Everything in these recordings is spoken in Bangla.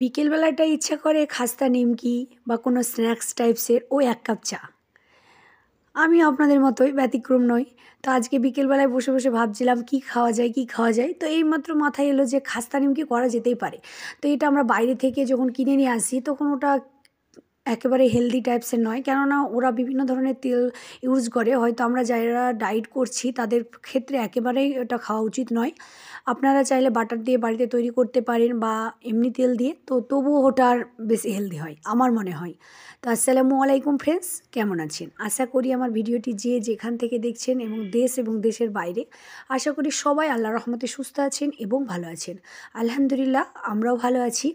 বিকেলবেলাটায় ইচ্ছা করে খাস্তা নিমকি বা কোনো স্ন্যাক্স টাইপসের ও ১ কাপ চা। আমিও আপনাদের মতোই ব্যতিক্রম নই। তো আজকে বিকেলবেলায় বসে, বসে ভাবছিলাম কি খাওয়া যায়, কি খাওয়া যায়? তো এইমাত্র মাথায় এলো যে খাস্তা নিমকি করা যেতেই পারে। তো এটা আমরা বাইরে থেকে যখন কিনে নিয়ে আসি তখন ওটা একেবারে হেলদি টাইপসের নয়। কেননা ওরা বিভিন্ন ধরনের তেল ইউজ করে। হয়তো আমরা যারা ডায়েট করছি তাদের ক্ষেত্রে একেবারেই এটা খাওয়া উচিত নয়। আপনারা চাইলে বাটার দিয়ে বাড়িতে তৈরি করতে পারেন বা এমনি তেল দিয়ে। তো তবুও ওটা আর বেশি হেলদি হয়, আমার মনে হয়। তো আসসালামু আলাইকুম ফ্রেন্ডস, কেমন আছেন? আশা করি আমার ভিডিওটি যে যেখান থেকে দেখছেন এবং দেশের বাইরে, আশা করি সবাই আল্লাহর রহমতে সুস্থ আছেন এবং ভালো আছেন। আলহামদুলিল্লাহ, আমরাও ভালো আছি।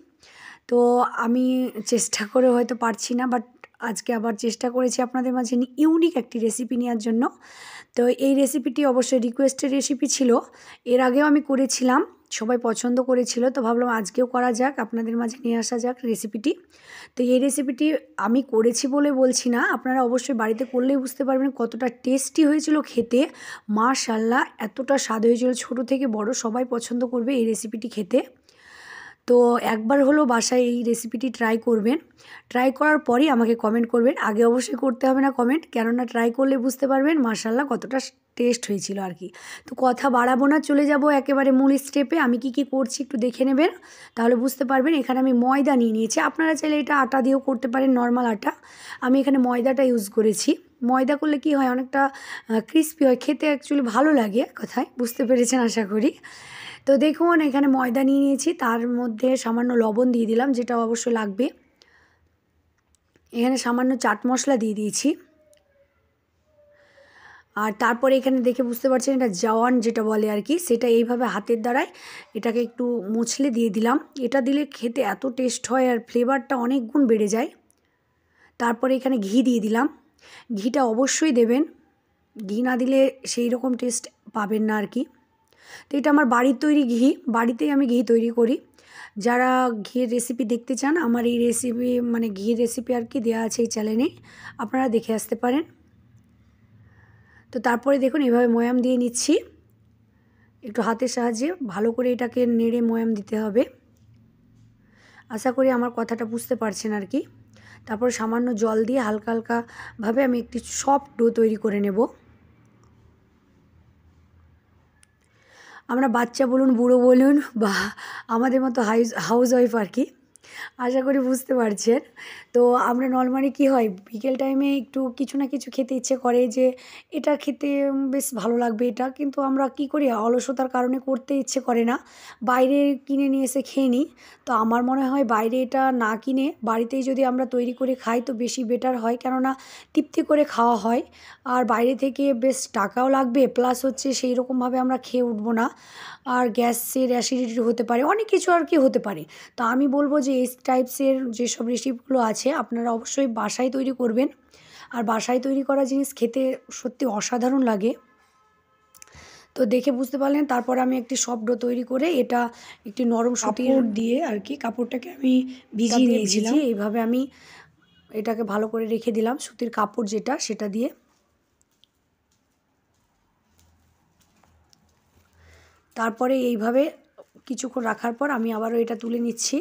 তো আমি চেষ্টা করে হয়তো পারছি না, বাট আজকে আবার চেষ্টা করেছি আপনাদের মাঝে ইউনিক একটি রেসিপি নেওয়ার জন্য। তো এই রেসিপিটি অবশ্যই রিকোয়েস্টেড রেসিপি ছিল। এর আগেও আমি করেছিলাম, সবাই পছন্দ করেছিল। তো ভাবলাম আজকেও করা যাক, আপনাদের মাঝে নিয়ে আসা যাক রেসিপিটি। তো এই রেসিপিটি আমি করেছি বলে বলছি না, আপনারা অবশ্যই বাড়িতে করলেই বুঝতে পারবেন কতটা টেস্টি হয়েছিল খেতে। মাশাআল্লাহ, এতটা স্বাদ হয়েছিল, ছোট থেকে বড় সবাই পছন্দ করবে এই রেসিপিটি খেতে। তো একবার হলেও বাসায় এই রেসিপিটি ট্রাই করবেন। ট্রাই করার পরেই আমাকে কমেন্ট করবেন। আগে অবশ্যই করতে হবে না কমেন্ট, কেননা ট্রাই করলে বুঝতে পারবেন মাশাআল্লাহ কতটা টেস্ট হয়েছিল আর কি। তো কথা বাড়াবো না, চলে যাব একেবারে মূল স্টেপে। আমি কি কি করছি একটু দেখে নেবেন, তাহলে বুঝতে পারবেন। এখানে আমি ময়দা নিয়ে নিয়েছি, আপনারা চাইলে এটা আটা দিয়েও করতে পারেন, নর্মাল আটা। আমি এখানে ময়দাটা ইউজ করেছি। ময়দা করলে কি হয়, অনেকটা ক্রিস্পি হয়, খেতে অ্যাকচুয়ালি ভালো লাগে, কথায় বুঝতে পেরেছেন আশা করি। তো দেখুন এখানে ময়দা নিয়ে নিয়েছি, তার মধ্যে সামান্য লবণ দিয়ে দিলাম, যেটা অবশ্যই লাগবে। এখানে সামান্য চাট মশলা দিয়ে দিয়েছি। আর তারপরে এখানে দেখে বুঝতে পারছেন এটা জওয়ান যেটা বলে আর কি, সেটা এইভাবে হাতের দ্বারাই এটাকে একটু মুছলে দিয়ে দিলাম। এটা দিলে খেতে এত টেস্ট হয় আর ফ্লেভারটা অনেক গুণ বেড়ে যায়। তারপরে এখানে ঘি দিয়ে দিলাম। ঘিটা অবশ্যই দেবেন, ঘি না দিলে সেই রকম টেস্ট পাবেন না আর কি। তো এটা আমার বাড়ির তৈরি ঘি, বাড়িতেই আমি ঘি তৈরি করি। যারা ঘিয়ের রেসিপি দেখতে চান, আমার এই রেসিপি মানে ঘিয়ের রেসিপি আর কি দেওয়া আছে এই চ্যানেলে, আপনারা দেখে আসতে পারেন। তো তারপরে দেখুন এভাবে ময়াম দিয়ে নিচ্ছি, একটু হাতের সাহায্যে ভালো করে এটাকে নেড়ে ময়াম দিতে হবে। আশা করি আমার কথাটা বুঝতে পারছেন আর কি। তারপর সামান্য জল দিয়ে হালকা হালকাভাবে আমি একটি সফট ডো তৈরি করে নেব। আমরা বাচ্চা বলুন, বুড়ো বলুন বা আমাদের মতো হাউস ওয়াইফ আর কি, আশা করি বুঝতে পারছেন। তো আমরা নরমালি কী হয়, বিকেল টাইমে একটু কিছু না কিছু খেতে ইচ্ছে করে যে এটা খেতে বেশ ভালো লাগবে এটা, কিন্তু আমরা কি করি, অলসতার কারণে করতে ইচ্ছে করে না, বাইরে কিনে নিয়ে এসে খেয়ে নিই। তো আমার মনে হয় বাইরে এটা না কিনে বাড়িতেই যদি আমরা তৈরি করে খাই তো বেশি বেটার হয়, কেননা তৃপ্তি করে খাওয়া হয়। আর বাইরে থেকে বেশ টাকাও লাগবে, প্লাস হচ্ছে সেই রকমভাবে আমরা খেয়ে উঠবো না, আর গ্যাসের অ্যাসিডিটি হতে পারে, অনেক কিছু আর কি হতে পারে। তো আমি বলবো যে এই টাইপসের যেসব রেসিপিগুলো আছে আপনারা অবশ্যই বাসায় তৈরি করবেন। আর বাসায় তৈরি করা জিনিস খেতে সত্যি অসাধারণ লাগে। তো দেখে বুঝতে পারলেন, তারপর আমি একটি সফট ডো তৈরি করে এটা একটি নরম সুতির দিয়ে আর কি, কাপড়টাকে আমি ভিজিয়ে নিয়েছিলাম। এইভাবে আমি এটাকে ভালো করে রেখে দিলাম, সুতির কাপড় যেটা সেটা দিয়ে। তারপরে এইভাবে কিছুক্ষণ রাখার পর আমি আবারও এটা তুলে নিচ্ছি।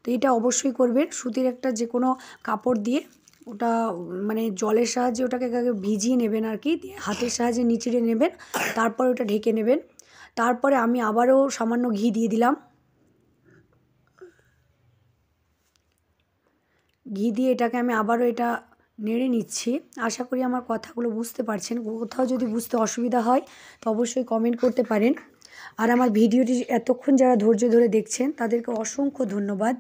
তো এটা অবশ্যই করবেন, সুতির একটা যে কোনো কাপড় দিয়ে ওটা মানে জলের সাহায্যে ওটাকে আগে ভিজিয়ে নেবেন আর কি, দিয়ে হাতের সাহায্যে নিচড়ে নেবেন, তারপরে ওটা ঢেকে নেবেন। তারপরে আমি আবারও সামান্য ঘি দিয়ে দিলাম। ঘি দিয়ে এটাকে আমি আবারও এটা নেড়ে নিচ্ছি। আশা করি আমার কথাগুলো বুঝতে পারছেন। কোথাও যদি বুঝতে অসুবিধা হয় তো অবশ্যই কমেন্ট করতে পারেন। আর আমার ভিডিওটি এতক্ষণ যারা ধৈর্য ধরে দেখছেন তাদেরকে অসংখ্য ধন্যবাদ।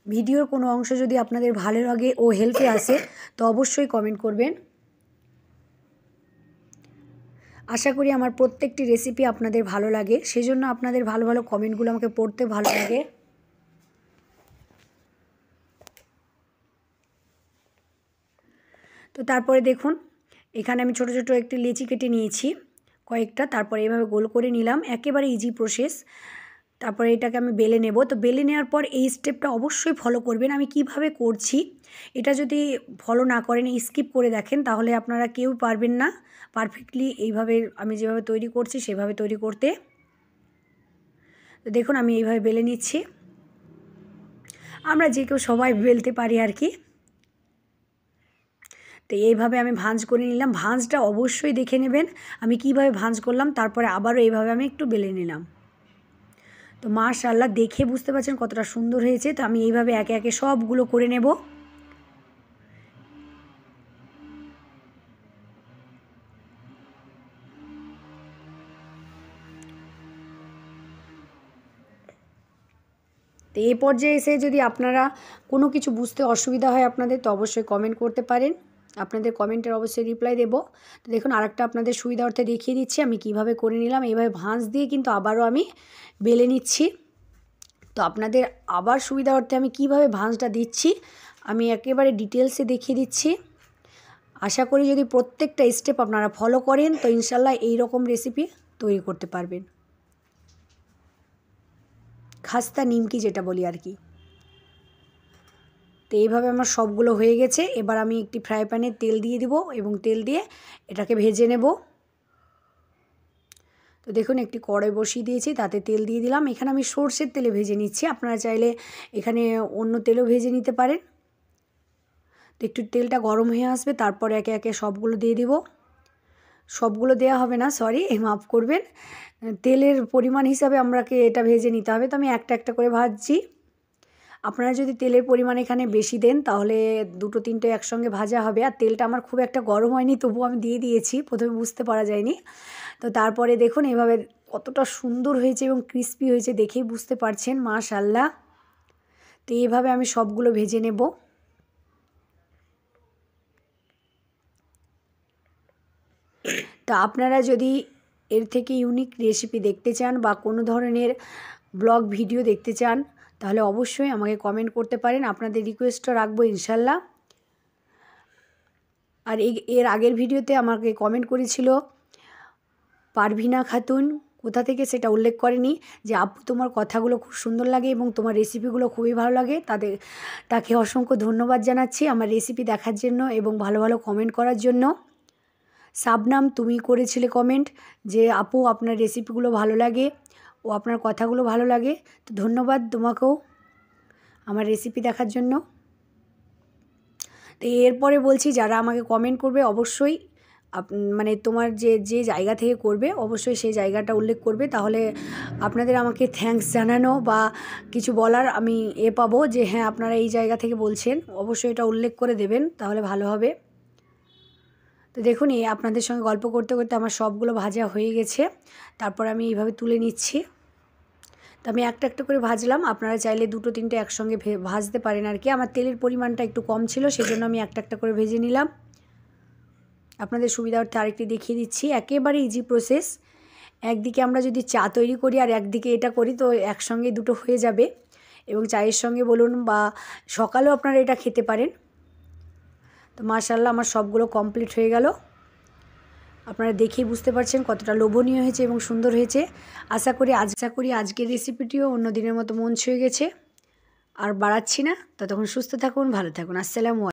ভিডিওর কোনো অংশ যদি আপনাদের ভালো লাগে ও হেল্পে আসে তো অবশ্যই কমেন্ট করবেন। আশা করি আমার প্রত্যেকটি রেসিপি আপনাদের ভালো লাগে, সেজন্য আপনাদের ভালো ভালো কমেন্টগুলো আমাকে পড়তে ভালো লাগে। তো তারপরে দেখুন এখানে আমি ছোট ছোট একটি লেচি কেটে নিয়েছি কয়েকটা, তারপরে এভাবে গোল করে নিলাম, একেবারে ইজি প্রসেস। তারপরে এটাকে আমি বেলে নেব। তো বেলে নেওয়ার পর এই স্টেপটা অবশ্যই ফলো করবেন। আমি কিভাবে করছি এটা যদি ফলো না করেন, স্কিপ করে দেখেন, তাহলে আপনারা কেউ পারবেন না পারফেক্টলি এইভাবে আমি যেভাবে তৈরি করছি সেভাবে তৈরি করতে। তো দেখুন আমি এইভাবে বেলে নিচ্ছি। আমরা যে কেউ সবাই বেলতে পারি আর কি। তো এইভাবে আমি ভাঁজ করে নিলাম। ভাঁজটা অবশ্যই দেখে নেবেন আমি কিভাবে ভাঁজ করলাম, তারপরে আবারও এইভাবে আমি একটু বেলে নিলাম। তো মাশাআল্লাহ দেখে বুঝতে পারছেন কতটা সুন্দর হয়েছে। তো আমি এইভাবে একে একে সবগুলো করে নেব। তো এই পর্যায়ে এসে যদি আপনারা কোনো কিছু বুঝতে অসুবিধা হয় আপনাদের, তো অবশ্যই কমেন্ট করতে পারেন। আপনাদের কমেন্টের অবশ্যই রিপ্লাই দেব। তো দেখুন আরেকটা আপনাদের সুবিধার্থে দেখিয়ে দিচ্ছি আমি কিভাবে করে নিলাম। এইভাবে ভাঁজ দিয়ে কিন্তু আবারও আমি বেলে নিচ্ছি। তো আপনাদের আবার সুবিধার্থে আমি কিভাবে ভাঁজটা দিচ্ছি আমি একেবারে ডিটেলসে দেখিয়ে দিচ্ছি। আশা করি যদি প্রত্যেকটা স্টেপ আপনারা ফলো করেন তো ইনশাল্লাহ এই রকম রেসিপি তৈরি করতে পারবেন, খাস্তা নিমকি যেটা বলি আর কি। তো এইভাবে আমার সবগুলো হয়ে গেছে। এবার আমি একটি ফ্রাই প্যানে তেল দিয়ে দিব এবং তেল দিয়ে এটাকে ভেজে নেব। তো দেখুন একটি কড়াই বসিয়ে দিয়েছি, তাতে তেল দিয়ে দিলাম। এখানে আমি সরষের তেলে ভেজে নিচ্ছি, আপনারা চাইলে এখানে অন্য তেলও ভেজে নিতে পারেন। তো একটু তেলটা গরম হয়ে আসবে, তারপরে একে একে সবগুলো দিয়ে দিব। সবগুলো দেওয়া হবে না, সরি মাফ করবেন, তেলের পরিমাণ হিসাবে আমাকে এটা ভেজে নিতে হবে। তো আমি একটা একটা করে ভাজছি। আপনারা যদি তেলের পরিমাণ এখানে বেশি দেন তাহলে দুটো তিনটে একসঙ্গে ভাজা হবে। আর তেলটা আমার খুব একটা গরম হয়নি, তবুও আমি দিয়ে দিয়েছি, প্রথমে বুঝতে পারা যায়নি। তো তারপরে দেখুন এভাবে কতটা সুন্দর হয়েছে এবং ক্রিস্পি হয়েছে দেখেই বুঝতে পারছেন মাশাআল্লাহ। তো এইভাবে আমি সবগুলো ভেজে নেব। তো আপনারা যদি এর থেকে ইউনিক রেসিপি দেখতে চান বা কোনো ধরনের ব্লগ ভিডিও দেখতে চান তাহলে অবশ্যই আমাকে কমেন্ট করতে পারেন, আপনাদের রিকোয়েস্টটা রাখবো ইনশাল্লাহ। আর এর আগের ভিডিওতে আমাকে কমেন্ট করেছিল পারভিনা খাতুন, কোথা থেকে সেটা উল্লেখ করেনি, যে আপু তোমার কথাগুলো খুব সুন্দর লাগে এবং তোমার রেসিপিগুলো খুবই ভালো লাগে। তাকে অসংখ্য ধন্যবাদ জানাচ্ছি আমার রেসিপি দেখার জন্য এবং ভালো ভালো কমেন্ট করার জন্য। শাবনাম তুমি করেছিলে কমেন্ট যে আপু আপনার রেসিপিগুলো ভালো লাগে ও আপনার কথাগুলো ভালো লাগে। তো ধন্যবাদ তোমাকেও আমার রেসিপি দেখার জন্য। তো এরপরে বলছি যারা আমাকে কমেন্ট করবে অবশ্যই মানে তোমার যে জায়গা থেকে করবে অবশ্যই সেই জায়গাটা উল্লেখ করবে, তাহলে আপনাদের আমাকে থ্যাঙ্কস জানানো বা কিছু বলার আমি পাবো যে হ্যাঁ আপনারা এই জায়গা থেকে বলছেন, অবশ্যই এটা উল্লেখ করে দেবেন, তাহলে ভালো হবে। তো দেখুন আপনাদের সঙ্গে গল্প করতে করতে আমার সবগুলো ভাজা হয়ে গেছে। তারপর আমি এইভাবে তুলে নিচ্ছি। তো আমি একটা একটা করে ভাজলাম, আপনারা চাইলে দুটো তিনটে একসঙ্গে ভাজতে পারেন আর কি। আমার তেলের পরিমাণটা একটু কম ছিল সেজন্য আমি একটা একটা করে ভেজে নিলাম। আপনাদের সুবিধার্থে আরেকটি দেখিয়ে দিচ্ছি, একেবারে ইজি প্রসেস। একদিকে আমরা যদি চা তৈরি করি আর একদিকে এটা করি তো একসঙ্গে দুটো হয়ে যাবে এবং চায়ের সঙ্গে বলুন বা সকালেও আপনারা এটা খেতে পারেন। তো মাশাআল্লাহ আমার সবগুলো কমপ্লিট হয়ে গেল। আপনারা দেখেই বুঝতে পারছেন কতটা লোভনীয় হয়েছে এবং সুন্দর হয়েছে। আশা করি আজকের রেসিপিটিও অন্য দিনের মতো মন ছুঁয়ে গেছে। আর বাড়াচ্ছি না, ততক্ষণ সুস্থ থাকুন, ভালো থাকুন। আসসালামু আলাইকুম।